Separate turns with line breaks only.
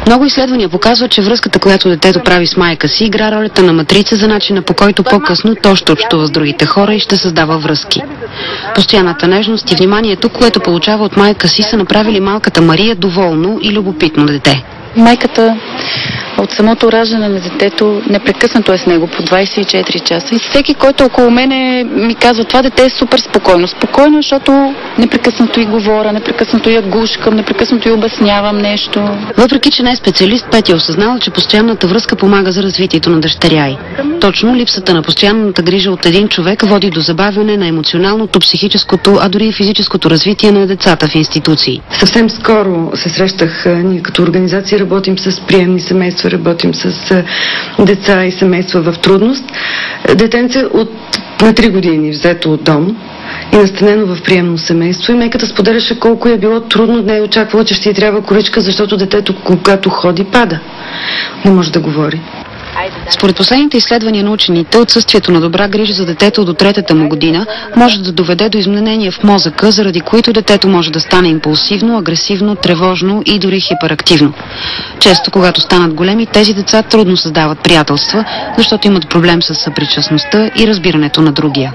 Много изследвания показват, че връзката, която детето прави с майка си, игра ролята на матрица за начина, по който по-късно то ще общува с другите хора и ще създава връзки. Постоянната нежност и вниманието, което получава от майка си, са направили малката Мария доволно и любопитно дете.
Майката от самото раждане на детето непрекъснато е с него по 24 часа. И всеки, който около мене ми казва, това дете е супер спокойно. Спокойно, защото непрекъснато и говоря, непрекъснато я гушкам, непрекъснато и обяснявам нещо.
Въпреки, че не е специалист, Петя е осъзнала, че постоянната връзка помага за развитието на дъщеря й. Точно липсата на постоянната грижа от един човек води до забавяне на емоционалното, психическото, а дори и физическото развитие на децата в институции.
Съвсем скоро се срещах, ние като организация работим с приемни семейства, работим с деца и семейства в трудност. Детенце на 3 години взето от дом и настанено в приемно семейство. И майката споделяше колко е било трудно, не е очаквала, че ще й трябва количка, защото детето, когато ходи, пада. Не може да говори.
Според последните изследвания на учените, отсъствието на добра грижа за детето до 3-та му година може да доведе до изменения в мозъка, заради които детето може да стане импулсивно, агресивно, тревожно и дори хиперактивно. Често, когато станат големи, тези деца трудно създават приятелства, защото имат проблем с съпричастността и разбирането на другия.